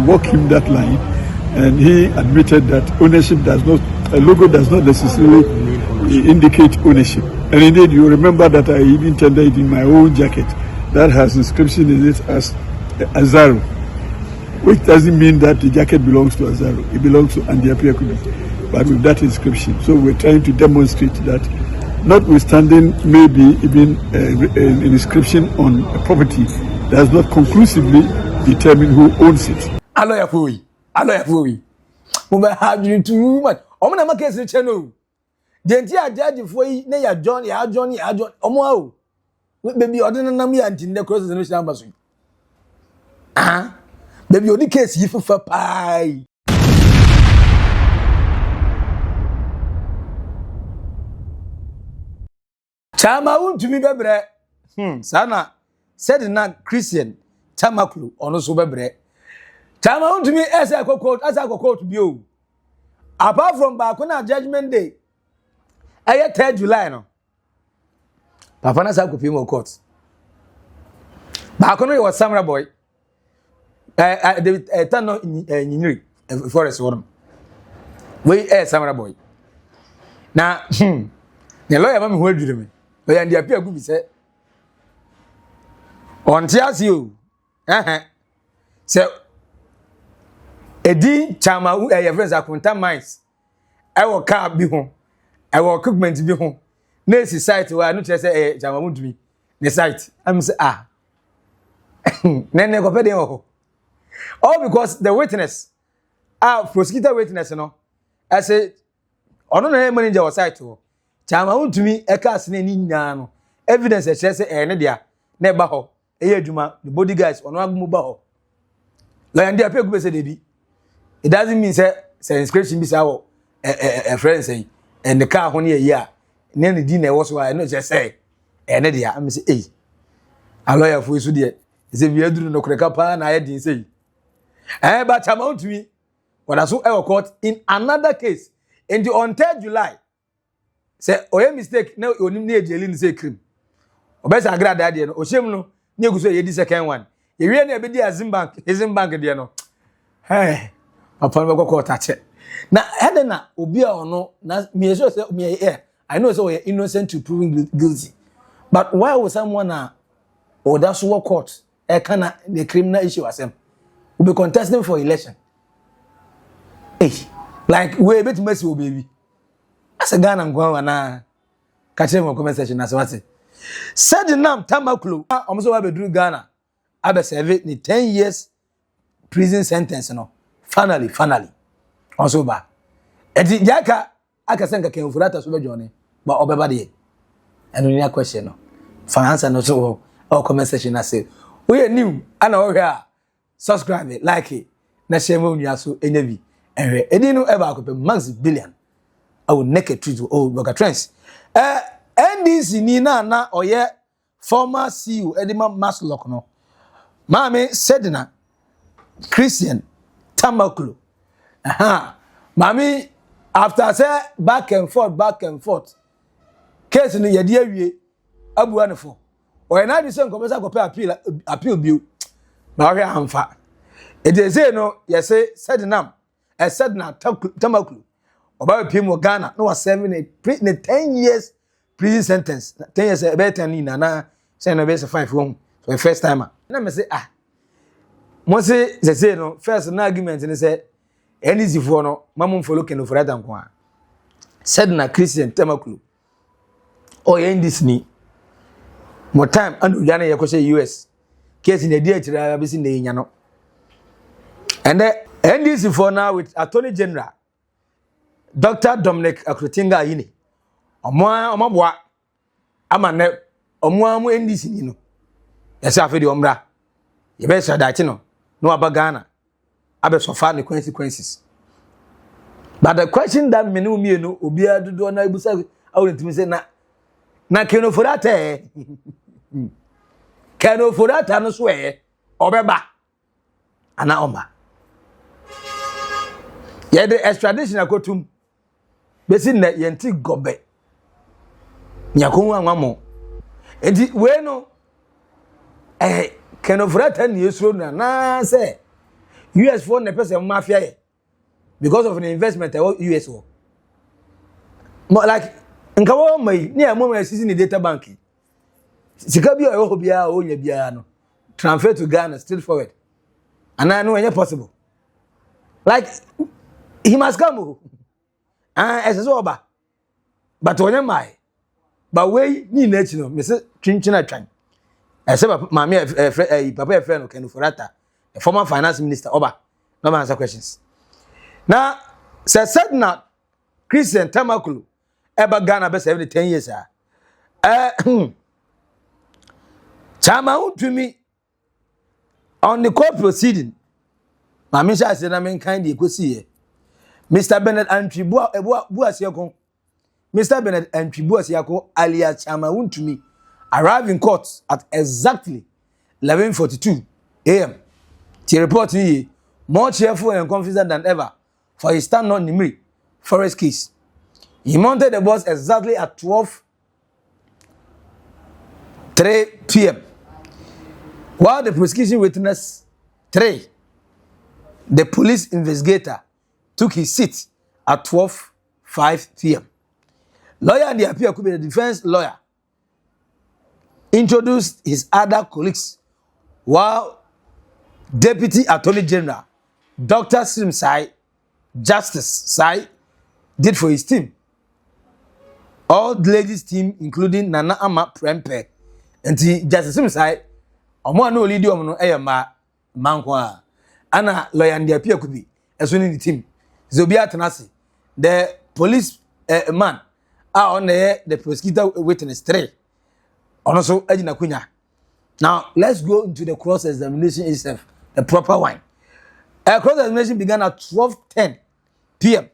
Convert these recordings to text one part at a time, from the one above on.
walk him that line, and he admitted that ownership does not, a logo does not necessarily indicate ownership. And indeed, you remember that I even tendered in my own jacket that has inscription in it as Azaro, which doesn't mean that the jacket belongs to Azaro. It belongs to Andiapiakubi, but with that inscription. So we're trying to demonstrate that, notwithstanding maybe even an inscription on a property does not conclusively determine who owns it. Aloya Fui. Mumba have you too much. Omana Makes channel. Gentia judge for ye, nay, Johnny, Omo. Baby, ordinary and in the cross the nation. Ah, baby, only case you for pie. Chama Wontumi bebre. Sana Sedina Christian Tamakloe ono so bebre. Chama Wontumi as I quote bio. Apart from Bakuna Judgment Day, I 3rd July no. Papa na sa kopim court. Bakuna was samurai boy. David Tano Nyiri Forest one. We samurai boy. Na the lawyer mama who do me. Lawyer ndi apia gu bi se. On tias you. Se edi chama your friends Akonta mines. I will car bi ho. I will equipment bi ho. Na esi site wa no kire se chama Wontumi. The site. I'm say Nene ko pede ho. All because the witness prosecutor witness no. I say ono na manager wa site ho. Chama Wontumi e ka asene ni nyina no. Evidence e kire se ne dia na ba ho. Eye adwuma the bodyguards ono agumu ba ho. La ndi apia gu say debi. It doesn't mean say inscription be say a friend say and the car ho ne ye na ne di na wo so I no just say ne dia am say a lawyer for isu de say we aduru no kreka pa na ye din say but Chama Wontumi what aso e court in another case in the on 3rd July say oye mistake na onim na ejeli ni say crime obesa agrada de no ohiem no na eguso ye di second one ye wie na e be di Azim bank de no papa no go court ache na hedena obi a ono na me sure say me I know say we innocent to proving guilty, but why was someone or that's what court can the criminal issue as him will be contesting for election? Like we bit messy baby. As a Ghana go na catch him comment section as what said the name Tamakloe almost we do Ghana abe serve ni 10 years prison sentence no finally also ba edi jaka aka senka ken furata so be jone ba obeba de eno ni question no finance no so or comment section na say we new ana wo hwe subscribe like it na share mo nua so enya bi ehwe edi no e ba ko pe Maxi Billian awu naked truth Oldboga trends NDC ni na oye former CEO edima MASLOC no Mami Sedina Christian Tamakloe Mami after say back and forth case ni yedi awie abu anfo o na di say nkomesa ko appeal biu na hwe amfa e dey say no yes say Sedina Tamakloe oba pim mo Ghana no was serving a 10 years prison sentence 10 years e be 10 ni na say no be 5 won so the first time na me say mo say no first na argument ni say NDC for no mamum follow ken for that nko a Sedina Christian Tamakloe NDC ni mo time ando ya na ye ko say US case in the day tira be sin dey nya no and the NDC for now with Attorney General Dr. Dominic Akrotinga yini omoboa amane omoamu NDC ni no yesa afedi omra ye be shadachi no no abagana abe so far the consequences but the question that me no obia dodo na ibusa awuntimi say na keno for that keno for that no so obeba ana omba ye the extradition akotum besi na yenti gobe nyakon anwamo enti we no keno for that ni esuro na say US for the person mafia because of an investment US war. More like nkawo mai ni amo mai sisi ni data bank. Sika bi o bia o nya bia no transfer to Ghana straight forward. And I know it's possible. Like he must come. As a oba. But when am I? But way ni nature no, Mr. Chinchina Chan. I said, Mammy, Papa friend can for that. A former finance minister, Oba. No man answer questions. Now, said not Christian Tamakloe, ever Ghana best every 10 years. Chama Wontumi on the court proceeding. Mammy said, I mean, kindly go see Mr. Bernard Antwi Boasiako. Mr. Bernard Antwi Boasiako alias Chama Wontumi arrived in court at exactly 11:42 a.m. He reported more cheerful and confident than ever for his stand on Nimri forest case. He mounted the bus exactly at 12:03 p.m. While the prosecution witness 3, the police investigator took his seat at 12:05 p.m. Lawyer and the appeal could be the defense lawyer introduced his other colleagues while Deputy Attorney General Dr. Sim Sai, Justice Sai, did for his team. All the ladies team, including Nana Ama Prempe, and Justice Sim Sai, Omo no leader no eyama mankwa. Ana lawyer and the appeal could be as soon in the team. Zobia Tanasi, the police man are on the prosecutor witness 3. Also, Edina Kunya. Now, let's go into the cross-examination itself, the proper one. Cross-examination began at 12:10 p.m.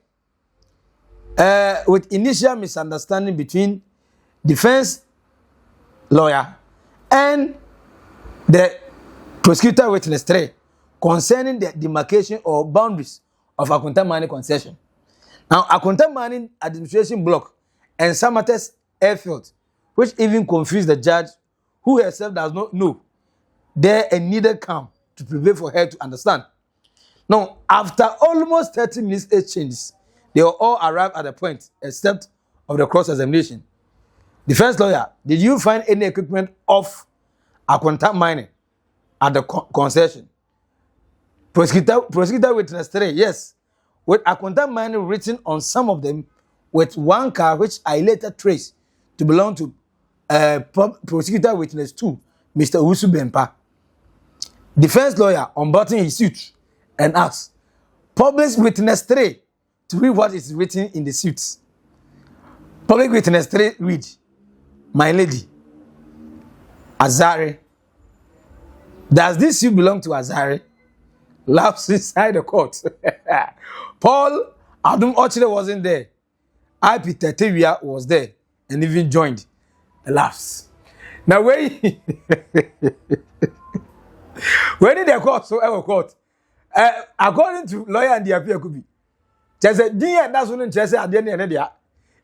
With initial misunderstanding between defense lawyer and the prosecutor witness 3 concerning the demarcation or boundaries of Akonta mining concession. Now, Akonta mining administration block and Samates airfield, which even confused the judge, who herself does not know there and needed calm to prevail for her to understand. Now, after almost 30 minutes exchanges, they were all arrived at the point, except of the cross-examination. Defense lawyer, did you find any equipment of Akonta mining at the concession? Prosecutor witness 3, yes, with Akonta mining written on some of them, with one car which I later traced to belong to prosecutor witness 2, Mr. Usu Bempa. Defense lawyer unbuttoned his suit and asked, public witness 3 to read what is written in the suit. Public witness 3 read, my lady, Azare. Does this suit belong to Azare? Laughs inside the court. Paul Adum Ochile wasn't there. I Peter Tewia was there and even joined the laughs. Now where did the court so ever court? According to lawyer and the appeal could be. Just a dear that's when just at the end of the day.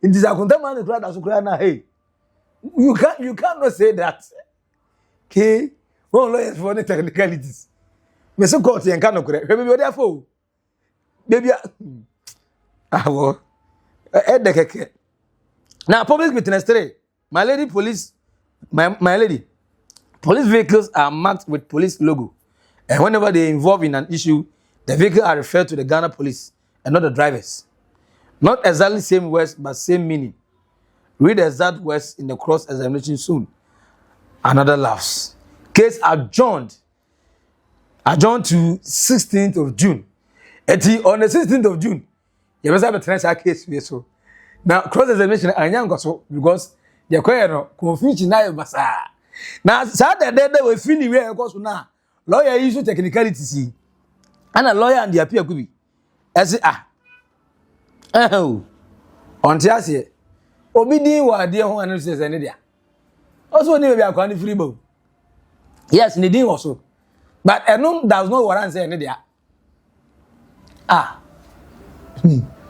In this Akonta man crowd that's crying hey. You cannot say that. Okay? One lawyers for the technicalities. Me so court and cannot correct. Baby therefore. Baby well. Now, public witness 3, my lady, police vehicles are marked with police logo, and whenever they involve in an issue, the vehicle are referred to the Ghana police and not the drivers. Not exactly same words, but same meaning. Read the exact words in the cross-examination soon. Another laughs. Case adjourned to 16th of June. And on the 16th of June, you must have a transfer case here so. Now cross-examination anyango so because the no confusion na basa. Now Saturday they we finish where go so now. Lawyer issue technicalities. And a lawyer and the appeal could be. As on tiase obi din wa de ho anu se ne dia. Also ni be akwa ni free bow. Yes, ni din also. But eno does not warrant say ne dia.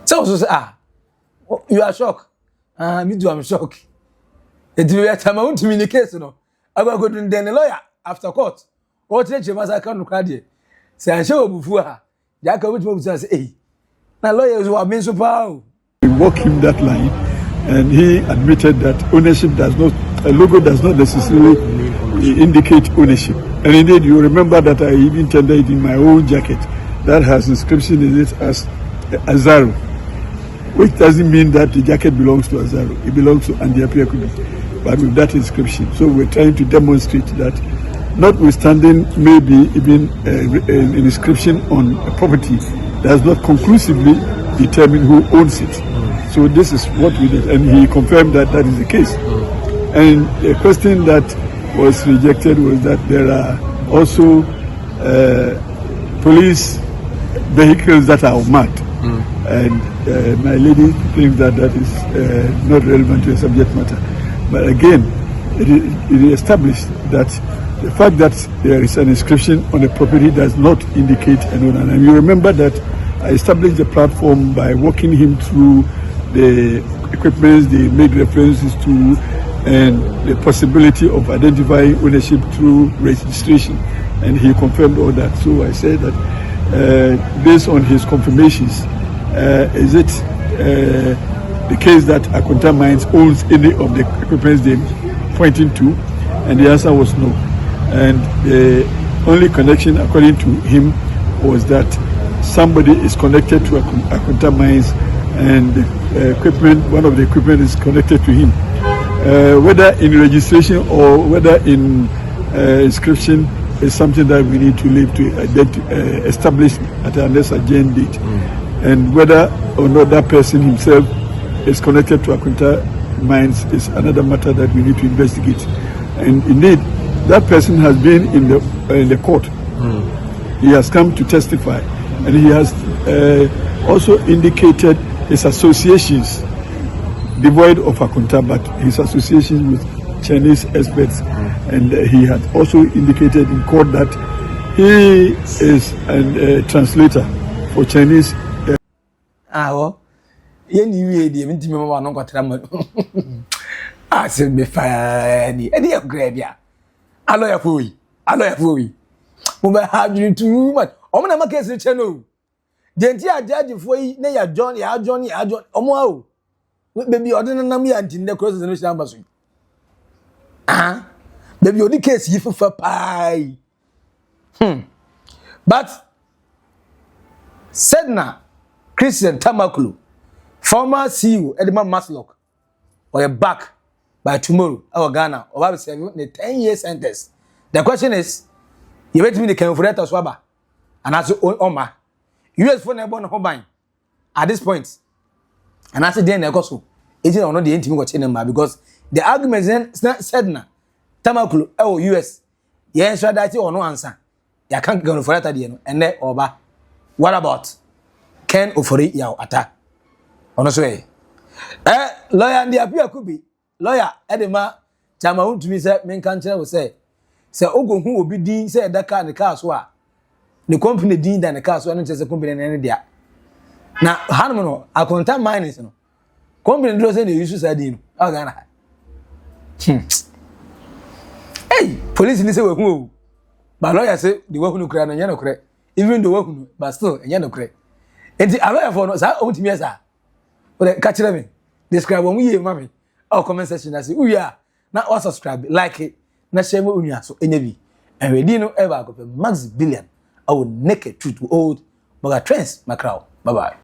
So you are shocked. Me too, I'm shocked. It will be a time I want to communicate, no. I will go to the lawyer after court. What did you must I can't cry? say I show bufu ha ja ka wuti say eh na lawyers who have been so power we walk him that line and he admitted that ownership does not a logo does not necessarily indicate ownership. And indeed, you remember that I even tendered in my own jacket that has inscription in it as Azaro, which doesn't mean that the jacket belongs to Azaro. It belongs to Andy Apiakubi, but with that inscription. So we're trying to demonstrate that, notwithstanding maybe even an inscription on a property, does not conclusively determine who owns it. So this is what we did, and he confirmed that that is the case. And the question that was rejected was that there are also police vehicles that are marked. And my lady thinks that that is not relevant to the subject matter. But again, it established that the fact that there is an inscription on a property does not indicate an owner. And you remember that I established the platform by walking him through the equipment they made references to and the possibility of identifying ownership through registration. And he confirmed all that. So I said that based on his confirmations, is it the case that Akonta Mines owns any of the equipment they're pointing to? And the answer was no. And the only connection, according to him, was that somebody is connected to Akonta Mines and the equipment, one of the equipment is connected to him. Whether in registration or whether in inscription is something that we need to leave to establish at our next adjourned date. And whether or not that person himself is connected to Akonta Mines is another matter that we need to investigate. And indeed, that person has been in the court. He has come to testify, and he has also indicated his associations devoid of Akonta, but his associations with Chinese experts. And he had also indicated in court that he is a translator for Chinese. I said, me fine. And you grab ya. Allo ya fui. Allo ya fui. Mumba have too much. Omana makes the channel. Gentia judge for ye, nay, Johnny, Johnny, Omo. Baby, ordinary Nami and in the cross the national embassy. Ah, baby, only case you for pie. But Sedina, Christian Tamakloe, former CEO, Edmund MASLOC, or a back by tomorrow, our Ghana, or I will say, the 10-year sentence. The question is, you wait me the Kenfureta Swaba, and as your own Oma, US phone born home at this point, and I said, then I go so, it's not the intimate watching because the argument is Sedina, Tamakloe, US, yes, that or no answer. You can't go for that, and then over. What about Ken Ofori Yao Ata? Honestly, lawyer and the appeal could be lawyer Edema Chama Wontumi say men can't will say Ogo who will be dean say that car in the car so the company dean than the car so and just a company in any day. Now Hanmono Akonta Mines no company do say the use Sedina. Oh Ghana. Hey, police ni say we who but lawyer say the work no cry no no cry even the work no but still no cry. And the lawyer for no say Wontumi say but catch me describe when we mami or comment section na say we are na or subscribe like it na share mo unia so enyebi and we didn't ever go Maxi Billian I will naked truth to old Boga trends my crowd. Bye bye.